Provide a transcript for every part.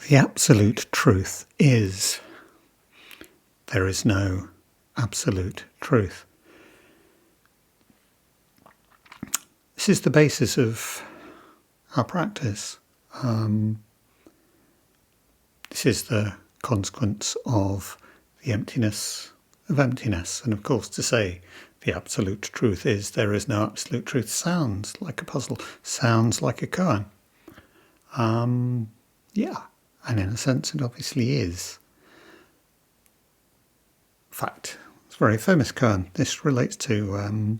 The absolute truth is there is no absolute truth. This is the basis of our practice. This is the consequence of the emptiness of emptiness. And of course, to say the absolute truth is there is no absolute truth sounds like a puzzle, sounds like a koan. Yeah, and in a sense it obviously is. In fact, it's a very famous koan. This relates to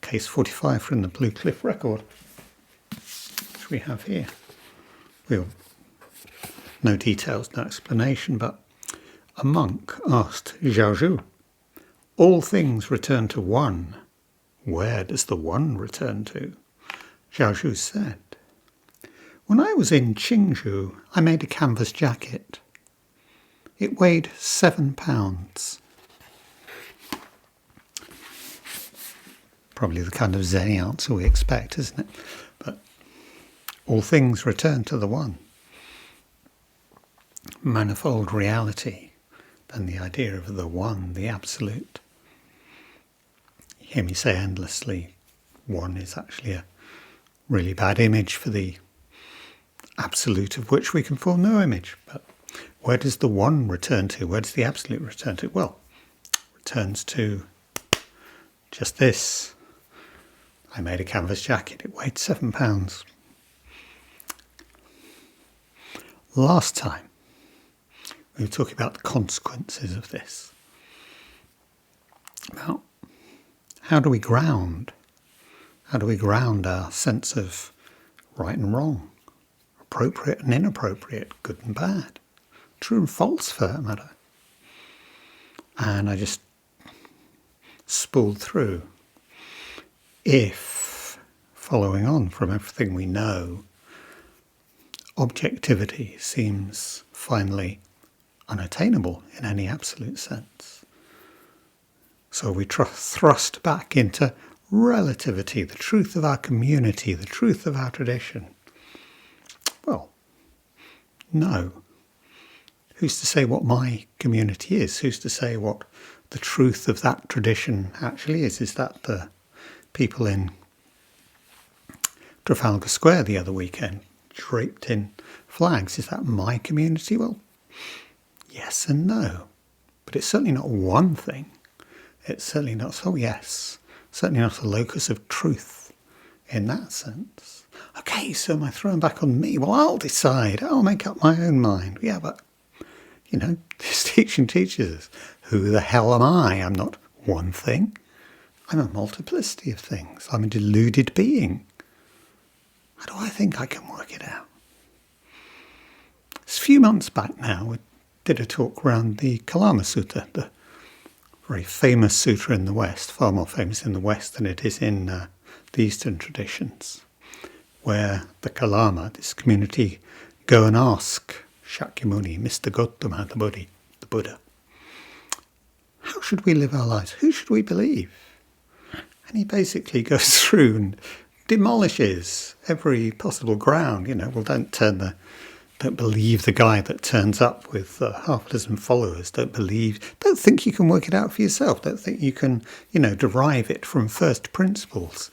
case 45 from the Blue Cliff record, which we have here. No details, no explanation, but a monk asked Zhaozhou, all things return to one. Where does the one return to? Zhaozhou said, when I was in Qingzhou, I made a canvas jacket. It weighed 7 pounds. Probably the kind of Zen answer we expect, isn't it? But all things return to the one. Manifold reality, then the idea of the one, the absolute. You hear me say endlessly, one is actually a really bad image for the absolute of which we can form no image. But where does the one return to? Where does the absolute return to? Well, returns to just this. I made a canvas jacket. It weighed 7 pounds. Last time, we were talking about the consequences of this. About how do we ground? How do we ground our sense of right and wrong, appropriate and inappropriate, good and bad, true and false for that matter? And I just spooled through. If, following on from everything we know, objectivity seems finally unattainable in any absolute sense, so we thrust back into relativity, the truth of our community, the truth of our tradition. Well, no. Who's to say what my community is? Who's to say what the truth of that tradition actually is? Is that the people in Trafalgar Square the other weekend, draped in flags? Is that my community? Well, yes and no. But it's certainly not one thing. It's certainly not, certainly not a locus of truth in that sense. Okay, so am I throwing back on me? Well, I'll decide. I'll make up my own mind. Yeah, but, this teaching teaches us, who the hell am I? I'm not one thing. I'm a multiplicity of things. I'm a deluded being. How do I think I can work it out? It's a few months back now, we did a talk around the Kalama Sutta, the very famous sutra in the West, far more famous in the West than it is in the Eastern traditions, where the Kalama, this community, go and ask Shakyamuni, Mr. Gautama, the Buddha, how should we live our lives? Who should we believe? And he basically goes through and demolishes every possible ground. Well, don't believe the guy that turns up with half a dozen followers. Don't think you can work it out for yourself. Don't think you can, derive it from first principles.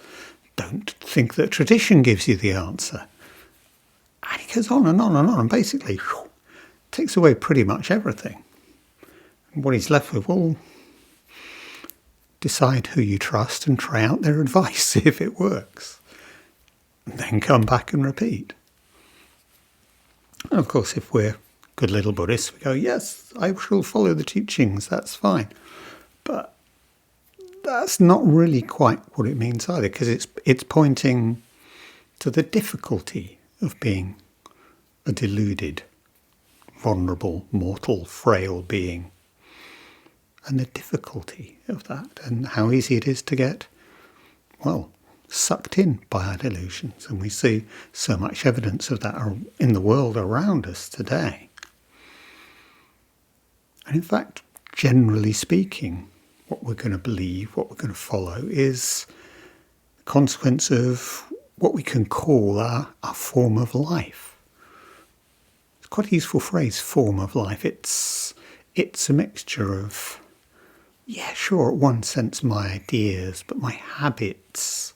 Don't think that tradition gives you the answer. And he goes on and on and on, and basically takes away pretty much everything. And what he's left with, well, decide who you trust and try out their advice, see if it works. And then come back and repeat. And of course, if we're good little Buddhists, we go, yes, I shall follow the teachings, that's fine. But that's not really quite what it means either, because it's pointing to the difficulty of being a deluded, vulnerable, mortal, frail being. And the difficulty of that, and how easy it is to get, sucked in by our delusions. And we see so much evidence of that in the world around us today. And in fact, generally speaking, what we're going to believe, what we're going to follow is the consequence of what we can call our form of life. It's quite a useful phrase, form of life. It's a mixture of, yeah, sure, at one sense my ideas, but my habits,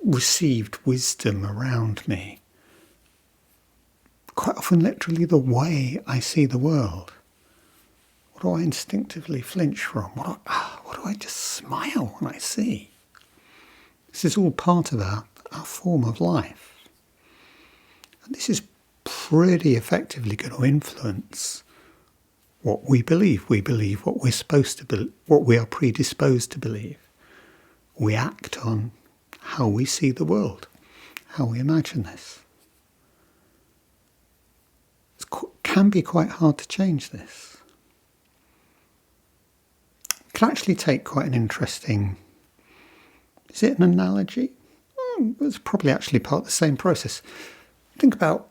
received wisdom around me. Quite often literally the way I see the world. What do I instinctively flinch from? What do I just smile when I see? This is all part of our form of life. And this is pretty effectively going to influence what we believe. We believe what we're supposed to believe, what we are predisposed to believe. We act on how we see the world, how we imagine this. It can be quite hard to change this. It can actually take quite an interesting, is it an analogy? It's probably actually part of the same process. Think about,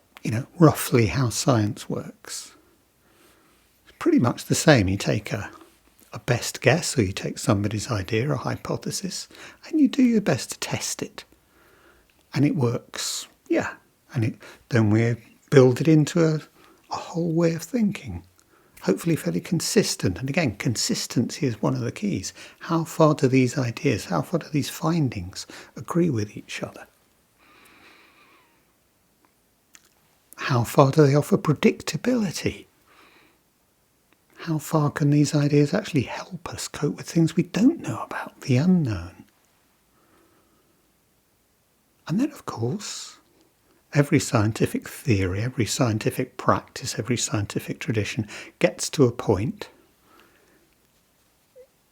roughly how science works. It's pretty much the same. You take a best guess, or you take somebody's idea, a hypothesis, and you do your best to test it. And it works, yeah. And then we build it into a whole way of thinking, hopefully fairly consistent. And again, consistency is one of the keys. How far do these ideas, how far do these findings agree with each other? How far do they offer predictability? How far can these ideas actually help us cope with things we don't know about, the unknown? And then, of course, every scientific theory, every scientific practice, every scientific tradition gets to a point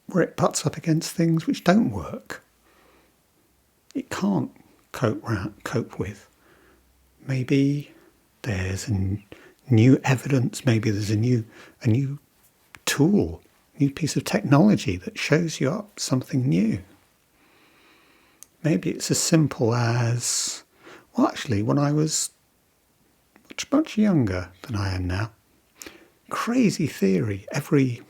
where it butts up against things which don't work. It can't cope with. Maybe there's new evidence, maybe there's a new tool, new piece of technology that shows you up something new. Maybe it's as simple as, well, actually, when I was much younger than I am now, crazy theory. Every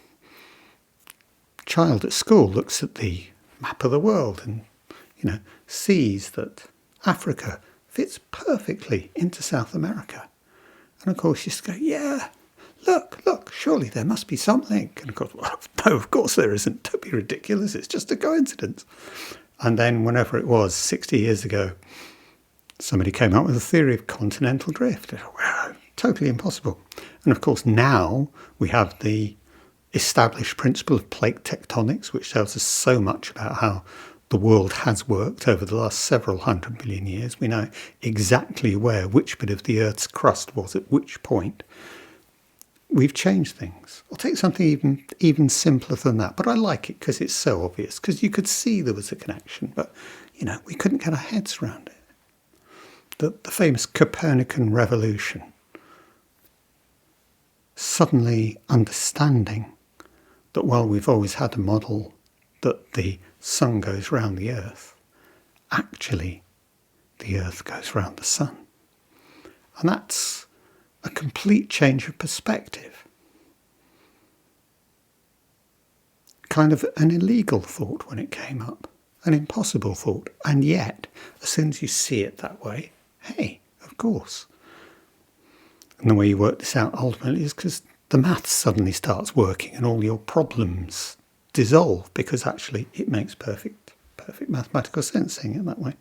child at school looks at the map of the world and, sees that Africa fits perfectly into South America. And of course you just go, yeah, look, surely there must be something. And of course, well, no, of course there isn't. Don't be ridiculous. It's just a coincidence. And then whenever it was, 60 years ago, somebody came up with a theory of continental drift. Well, totally impossible. And of course now we have the established principle of plate tectonics, which tells us so much about how the world has worked over the last several 100 million years. We know exactly which bit of the Earth's crust was at which point. We've changed things. I'll take something even simpler than that, but I like it because it's so obvious, because you could see there was a connection, but, we couldn't get our heads around it. The famous Copernican revolution. Suddenly understanding that while we've always had a model that the sun goes round the Earth, actually the Earth goes round the sun. And that's a complete change of perspective. Kind of an illegal thought when it came up, an impossible thought, and yet, as soon as you see it that way, hey, of course. And the way you work this out ultimately is because the maths suddenly starts working and all your problems dissolve, because actually it makes perfect mathematical sense seeing it that way.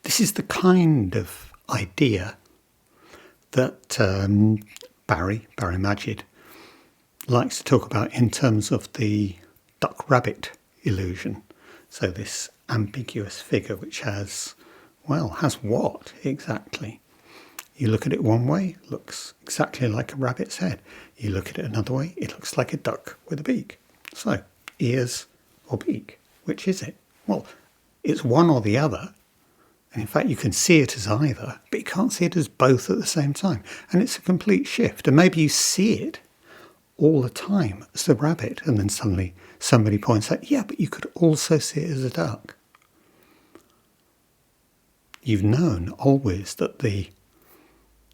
This is the kind of idea that Barry Magid likes to talk about in terms of the duck-rabbit illusion. So this ambiguous figure which has what exactly? You look at it one way, it looks exactly like a rabbit's head. You look at it another way, it looks like a duck with a beak. So, ears or beak, which is it? Well, it's one or the other. And in fact, you can see it as either, but you can't see it as both at the same time. And it's a complete shift. And maybe you see it all the time as the rabbit, and then suddenly somebody points out, yeah, but you could also see it as a duck. You've known always that the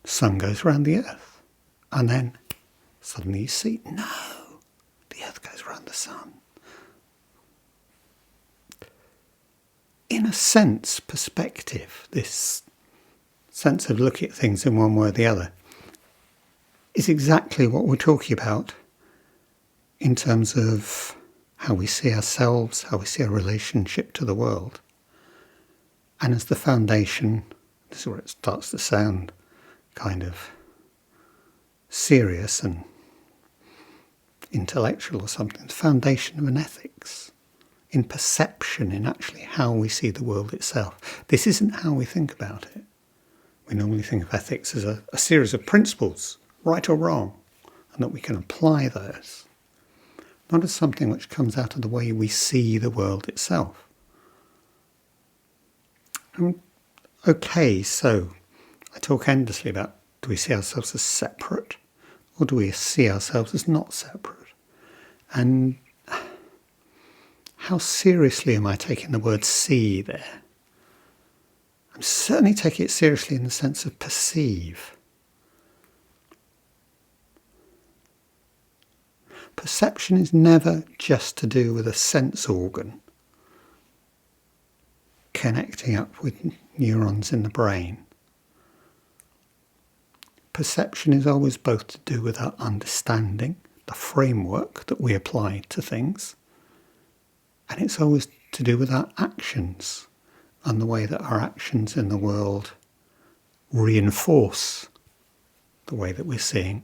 sun goes around the Earth, and then suddenly you see, no, the Earth goes around the sun. In a sense, perspective, this sense of looking at things in one way or the other is exactly what we're talking about in terms of how we see ourselves, how we see our relationship to the world. And as the foundation, this is where it starts to sound kind of serious and intellectual or something, the foundation of an ethics, in perception, in actually how we see the world itself. This isn't how we think about it. We normally think of ethics as a series of principles, right or wrong, and that we can apply those, not as something which comes out of the way we see the world itself. Okay, so I talk endlessly about, do we see ourselves as separate, or do we see ourselves as not separate? And how seriously am I taking the word see there? I'm certainly taking it seriously in the sense of perceive. Perception is never just to do with a sense organ connecting up with neurons in the brain. Perception is always both to do with our understanding, the framework that we apply to things, and it's always to do with our actions and the way that our actions in the world reinforce the way that we're seeing,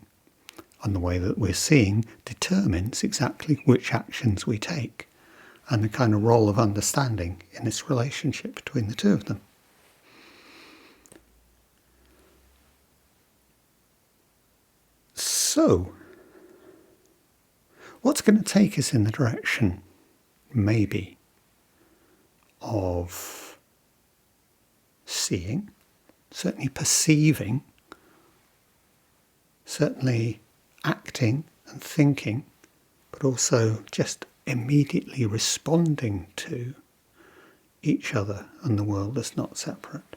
and the way that we're seeing determines exactly which actions we take and the kind of role of understanding in this relationship between the two of them. So, what's going to take us in the direction, maybe, of seeing, certainly perceiving, certainly acting and thinking, but also just immediately responding to each other and the world as not separate?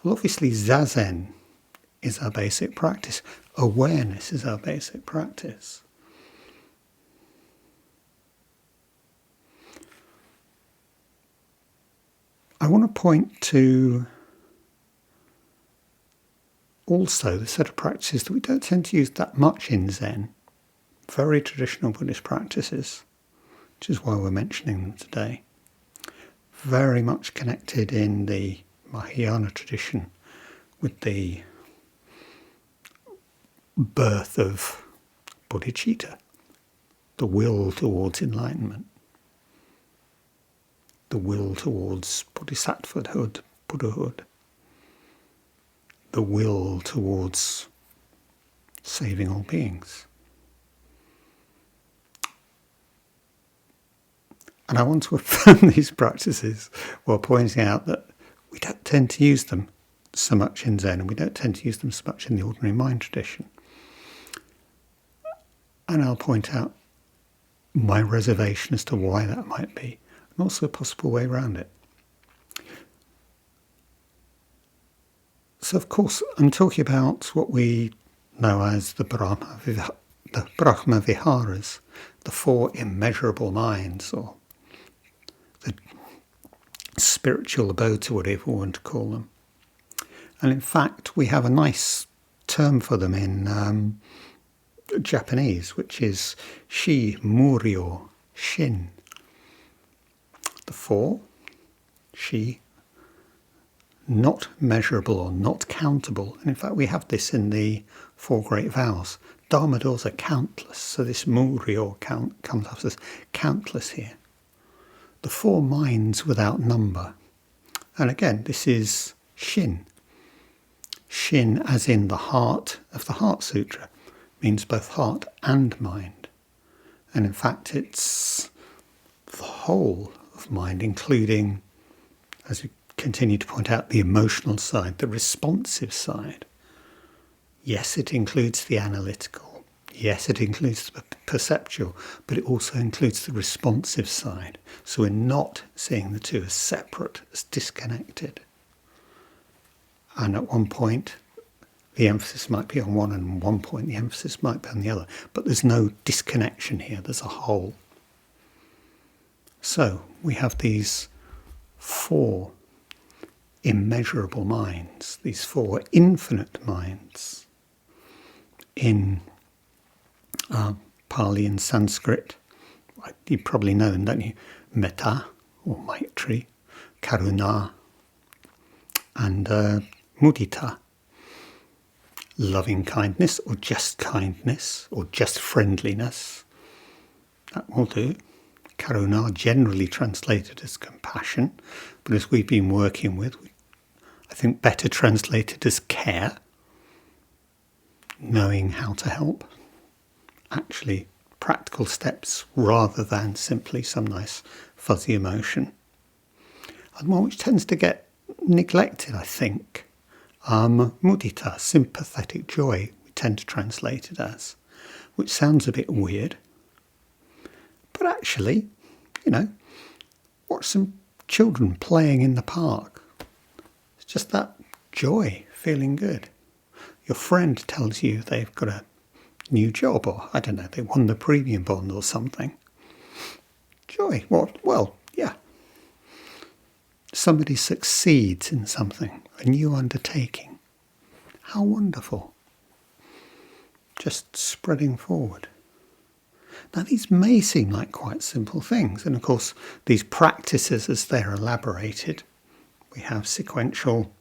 Well, obviously Zazen is our basic practice. Awareness is our basic practice. I want to point to also the set of practices that we don't tend to use that much in Zen, very traditional Buddhist practices, which is why we're mentioning them today. Very much connected in the Mahayana tradition with the birth of bodhicitta, the will towards enlightenment, the will towards bodhisattvahood, Buddhahood, the will towards saving all beings. And I want to affirm these practices while pointing out that we don't tend to use them so much in Zen, and we don't tend to use them so much in the ordinary mind tradition. And I'll point out my reservation as to why that might be, and also a possible way around it. So, of course, I'm talking about what we know as the Brahma Viharas, the four immeasurable minds, or the spiritual abodes, or whatever we want to call them. And in fact, we have a nice term for them in Japanese, which is Shi Muryo Shin. The four, Shi, not measurable or not countable. And in fact, we have this in the four great vows. Dharma doors are countless, so this Muryo comes up as countless here. The four minds without number. And again, this is Shin. Shin, as in the heart of the Heart Sutra, means both heart and mind. And in fact, it's the whole of mind, including, as we continue to point out, the emotional side, the responsive side. Yes, it includes the analytical. Yes, it includes the perceptual, but it also includes the responsive side. So we're not seeing the two as separate, as disconnected. And at one point, the emphasis might be on one, and at one point the emphasis might be on the other. But there's no disconnection here, there's a whole. So we have these four immeasurable minds, these 4 infinite minds. In Pali and Sanskrit, you probably know them, don't you? Metta or Maitri, Karuna, and Mudita. Loving kindness or just friendliness. That will do. Karuna, generally translated as compassion, but as we've been working with, I think better translated as care. Knowing how to help. Actually, practical steps rather than simply some nice fuzzy emotion. And one which tends to get neglected, I think. Mudita, sympathetic joy, we tend to translate it as, which sounds a bit weird. But actually, watch some children playing in the park. It's just that joy, feeling good. Your friend tells you they've got a new job, or I don't know, they won the premium bond or something. Joy. Well, yeah. Somebody succeeds in something, a new undertaking. How wonderful. Just spreading forward. Now, these may seem like quite simple things, and of course, these practices, as they're elaborated, we have sequential,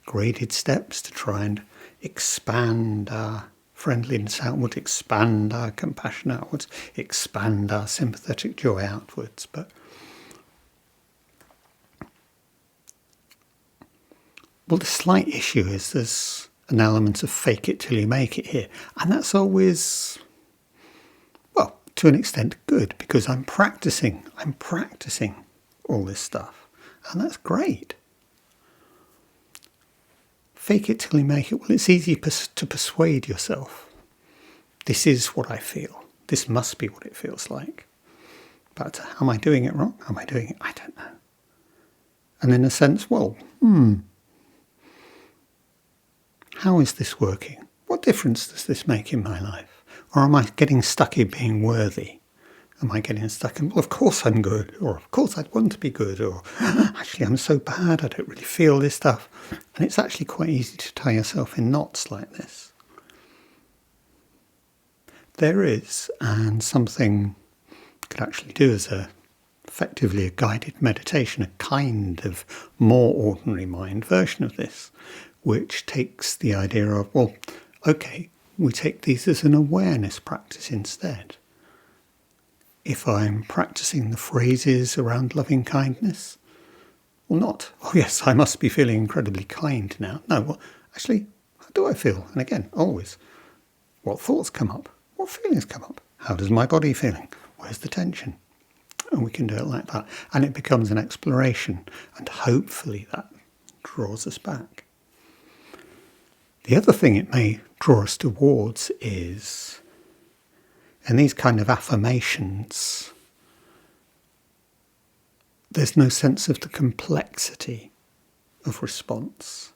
graded steps to try and expand our friendliness outward, expand our compassion outwards, expand our sympathetic joy outwards. But the slight issue is there's an element of fake it till you make it here, and that's always, to an extent, good, because I'm practicing all this stuff, and that's great. Fake it till you make it. Well, it's easy to persuade yourself. This is what I feel. This must be what it feels like. But am I doing it wrong? Am I doing it? I don't know. And in a sense, how is this working? What difference does this make in my life? Or am I getting stuck in being worthy? Am I getting stuck in, of course I'm good, or of course I'd want to be good, or actually I'm so bad I don't really feel this stuff. And it's actually quite easy to tie yourself in knots like this. There is, and something you could actually do as effectively a guided meditation, a kind of more ordinary mind version of this, which takes the idea of, we take these as an awareness practice instead. If I'm practicing the phrases around loving kindness, not, yes, I must be feeling incredibly kind now. No, actually, how do I feel? And again, always, what thoughts come up? What feelings come up? How does my body feeling? Where's the tension? And we can do it like that. And it becomes an exploration, and hopefully that draws us back. The other thing it may draw us towards is, in these kind of affirmations, there's no sense of the complexity of response.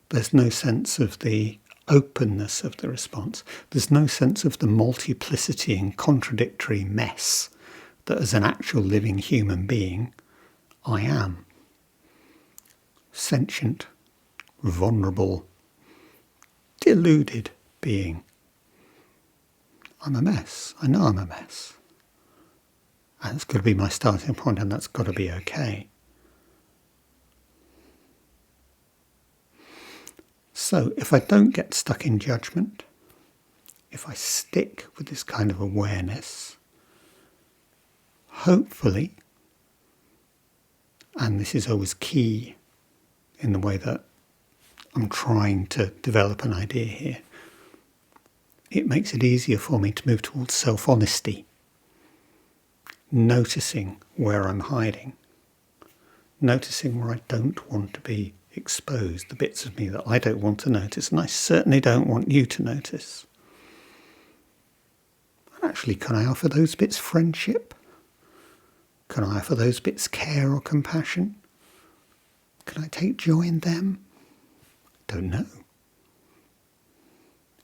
There's no sense of the openness of the response. There's no sense of the multiplicity and contradictory mess that as an actual living human being, I am. Sentient, vulnerable, deluded being. I'm a mess. I know I'm a mess. And that's got to be my starting point, and that's got to be okay. So if I don't get stuck in judgment, if I stick with this kind of awareness, hopefully, and this is always key in the way that I'm trying to develop an idea here, it makes it easier for me to move towards self-honesty, noticing where I'm hiding, noticing where I don't want to be exposed, the bits of me that I don't want to notice, and I certainly don't want you to notice. And actually, can I offer those bits friendship? Can I offer those bits care or compassion? Can I take joy in them? Don't know.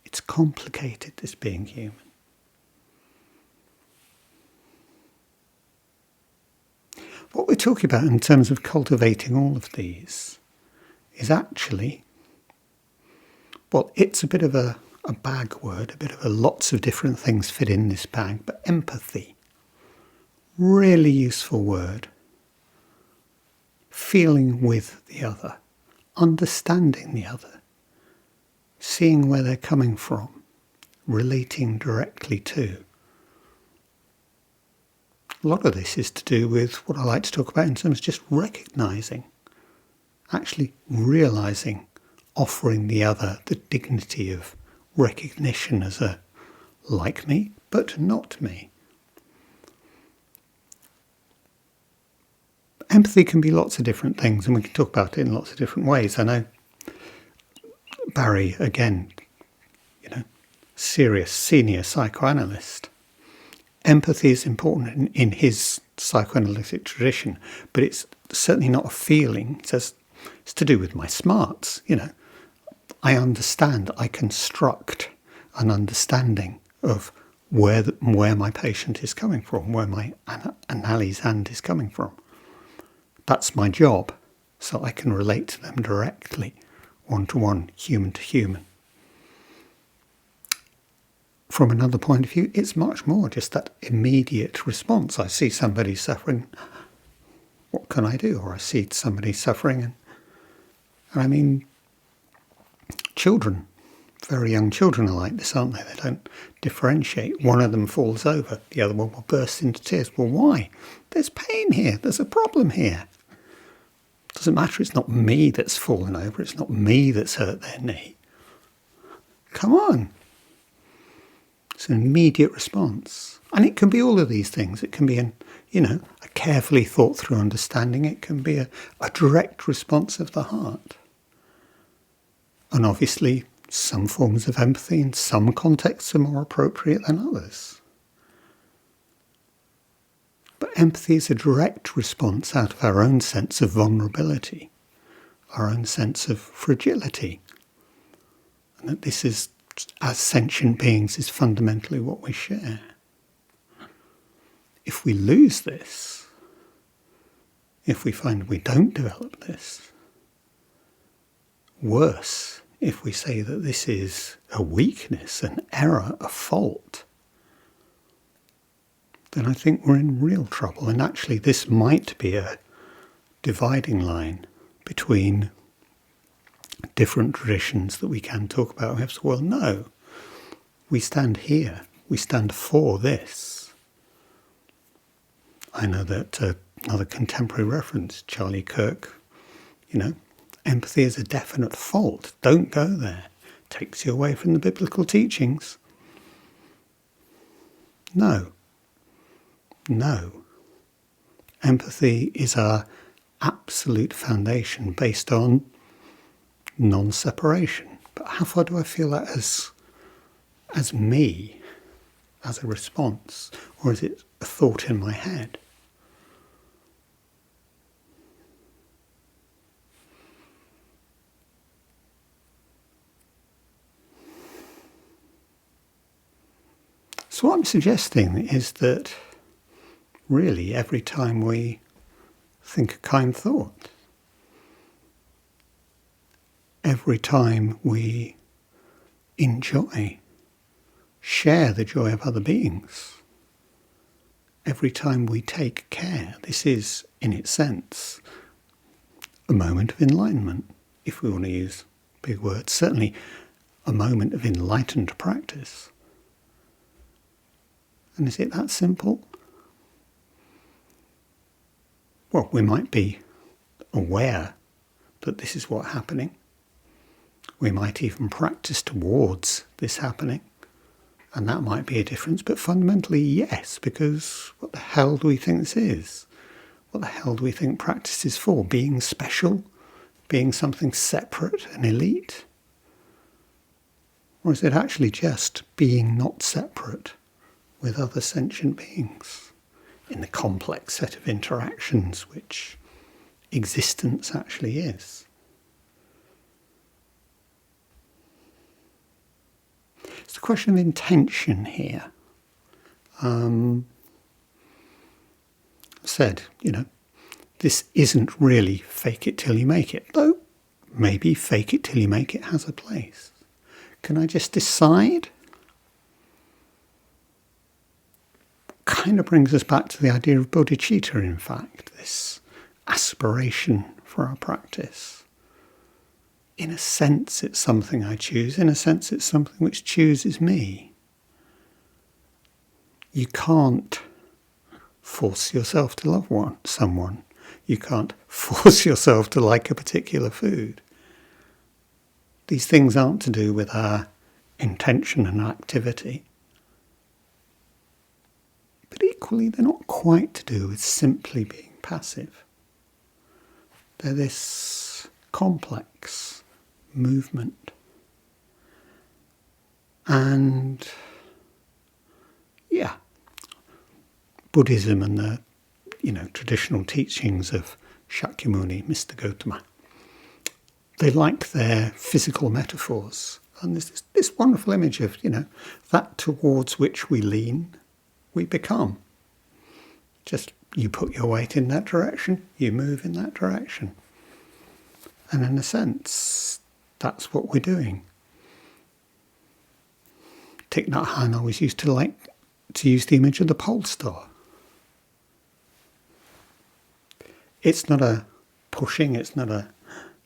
It's complicated, this being human. What we're talking about in terms of cultivating all of these is actually, well, it's a bit of a bag word, a bit of a lots of different things fit in this bag, but empathy, really useful word. Feeling with the other, understanding the other, seeing where they're coming from, relating directly to. A lot of this is to do with what I like to talk about in terms of just recognising, actually realising, offering the other the dignity of recognition as a like me, but not me. Empathy can be lots of different things, and we can talk about it in lots of different ways. I know Barry, again, serious senior psychoanalyst. Empathy is important in his psychoanalytic tradition, but it's certainly not a feeling. He says it's to do with my smarts. I understand, I construct an understanding of where my patient is coming from, where my analysand is coming from. That's my job, so I can relate to them directly, one-to-one, human to human. From another point of view, it's much more just that immediate response. I see somebody suffering, what can I do? Or I see somebody suffering, and I mean, children, very young children are like this, aren't they? They don't differentiate. One of them falls over, the other one will burst into tears. Well, why? There's pain here, there's a problem here. Doesn't matter, it's not me that's fallen over, it's not me that's hurt their knee. Come on. It's an immediate response. And it can be all of these things. It can be a carefully thought through understanding. It can be a direct response of the heart. And obviously, some forms of empathy in some contexts are more appropriate than others. But empathy is a direct response out of our own sense of vulnerability, our own sense of fragility. And that this is, as sentient beings, is fundamentally what we share. If we lose this, if we find we don't develop this, worse, if we say that this is a weakness, an error, a fault, then I think we're in real trouble. And actually this might be a dividing line between different traditions that we can talk about. We have to say, well, no, we stand here. We stand for this. I know that another contemporary reference, Charlie Kirk, empathy is a definite fault. Don't go there. Takes you away from the biblical teachings. No. Empathy is our absolute foundation based on non-separation. But how far do I feel that as me, as a response? Or is it a thought in my head? So what I'm suggesting is that really every time we think a kind thought, every time we enjoy, share the joy of other beings, every time we take care, this is, in its sense, a moment of enlightenment, if we want to use big words, certainly a moment of enlightened practice. And is it that simple? Well, we might be aware that this is what's happening. We might even practice towards this happening. And that might be a difference. But fundamentally, yes, because what the hell do we think this is? What the hell do we think practice is for? Being special? Being something separate and elite? Or is it actually just being not separate with other sentient beings in the complex set of interactions which existence actually is? It's the question of intention here. Said, this isn't really fake it till you make it, though maybe fake it till you make it has a place. Can I just decide? Kind of brings us back to the idea of bodhicitta, in fact, this aspiration for our practice. In a sense, it's something I choose. In a sense, it's something which chooses me. You can't force yourself to love someone. You can't force yourself to like a particular food. These things aren't to do with our intention and activity. But equally, they're not quite to do with simply being passive. They're this complex movement. And Buddhism and the traditional teachings of Shakyamuni, Mr. Gautama, they like their physical metaphors. And there's this wonderful image of, that towards which we lean, we become. Just you put your weight in that direction, you move in that direction. And in a sense, that's what we're doing. Thich Nhat Hanh always used to like to use the image of the pole star. It's not a pushing, it's not a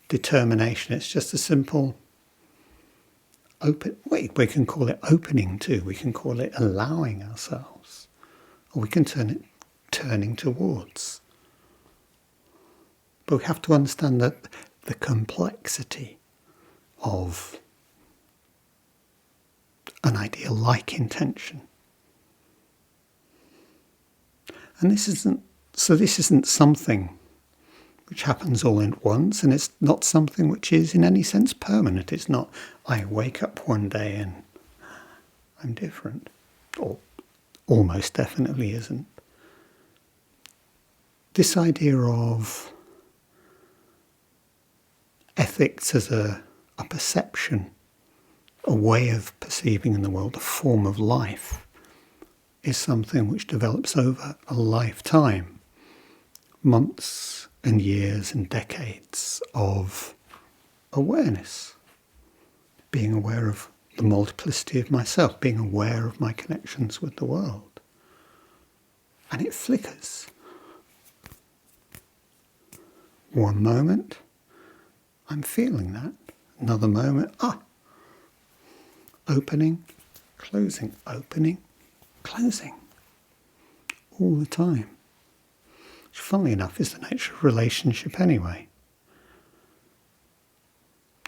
determination, it's just a simple we can call it opening too, we can call it allowing ourselves, or we can turn it turning towards. But we have to understand that the complexity of an idea like intention. And this isn't something which happens all at once, and it's not something which is in any sense permanent. It's not, I wake up one day and I'm different, or almost definitely isn't. This idea of ethics as a perception, a way of perceiving in the world, a form of life, is something which develops over a lifetime, months and years and decades of awareness, being aware of the multiplicity of myself, being aware of my connections with the world. And it flickers. One moment, I'm feeling that. Another moment, opening, closing, opening, closing. All the time. Which, funnily enough, is the nature of relationship anyway.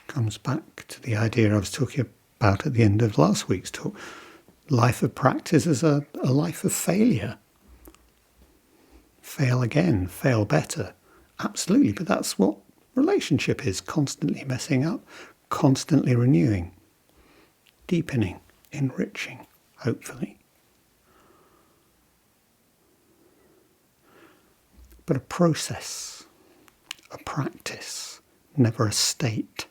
Comes back to the idea I was talking about at the end of last week's talk. Life of practice is a life of failure. Fail again, fail better. Absolutely, but that's what relationship is, constantly messing up, constantly renewing, deepening, enriching, hopefully. But a process, a practice, never a state.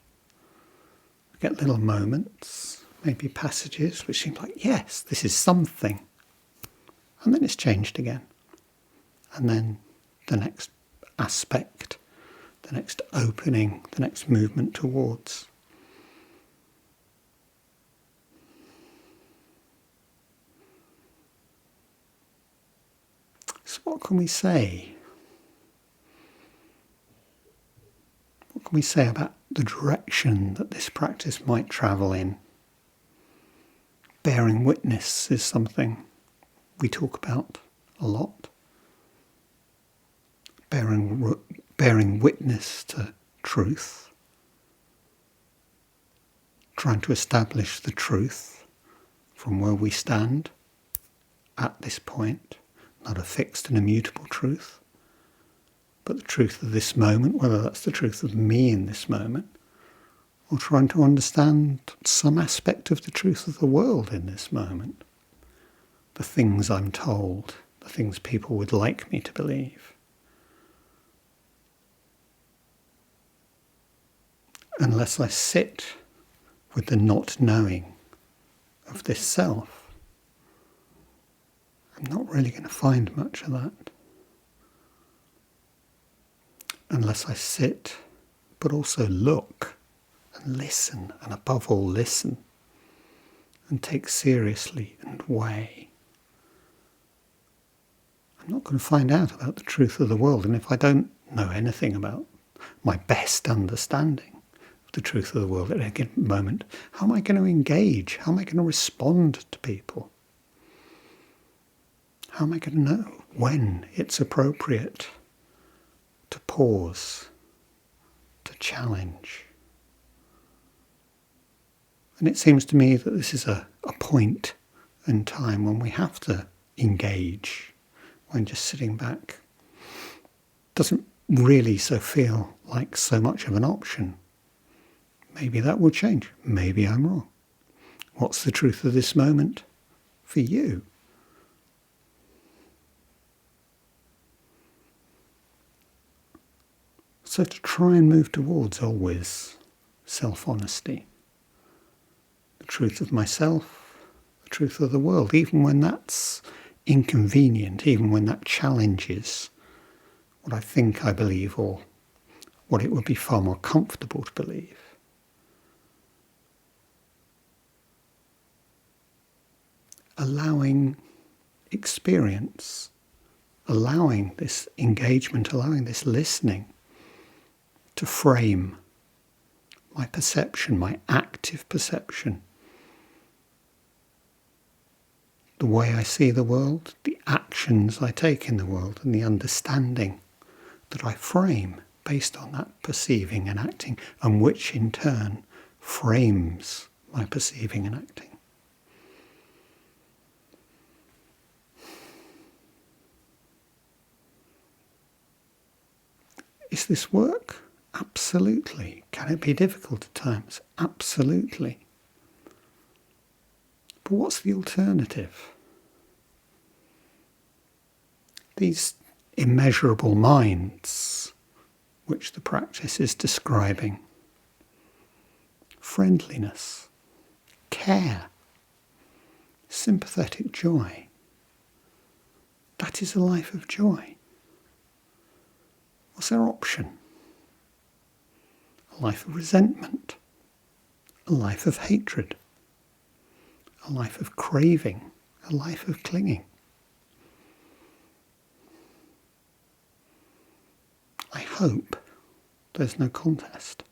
We get little moments, maybe passages which seem like, yes, this is something. And then it's changed again. And then the next aspect, the next opening, the next movement towards. So what can we say? What can we say about the direction that this practice might travel in? Bearing witness is something we talk about a lot. Bearing witness to truth. Trying to establish the truth from where we stand at this point. Not a fixed and immutable truth, but the truth of this moment, whether that's the truth of me in this moment, or trying to understand some aspect of the truth of the world in this moment. The things I'm told, the things people would like me to believe. Unless I sit with the not knowing of this self, I'm not really going to find much of that. unless I sit, but also look and listen, and above all listen, and take seriously and weigh. I'm not going to find out about the truth of the world, and if I don't know anything about my best understanding of the truth of the world at any given moment, how am I going to engage? How am I going to respond to people? How am I going to know when it's appropriate to pause, to challenge? And it seems to me that this is a point in time when we have to engage, when just sitting back doesn't really feel like so much of an option. Maybe that will change. Maybe I'm wrong. What's the truth of this moment for you? So to try and move towards always self-honesty, the truth of myself, the truth of the world, even when that's inconvenient, even when that challenges what I think I believe or what it would be far more comfortable to believe. Allowing experience, allowing this engagement, allowing this listening to frame my perception, my active perception, the way I see the world, the actions I take in the world, and the understanding that I frame based on that perceiving and acting, and which in turn frames my perceiving and acting. Is this work? Absolutely. Can it be difficult at times? Absolutely. But what's the alternative? These immeasurable minds which the practice is describing, friendliness, care, sympathetic joy, that is a life of joy. What's our option? A life of resentment, a life of hatred, a life of craving, a life of clinging. I hope there's no contest.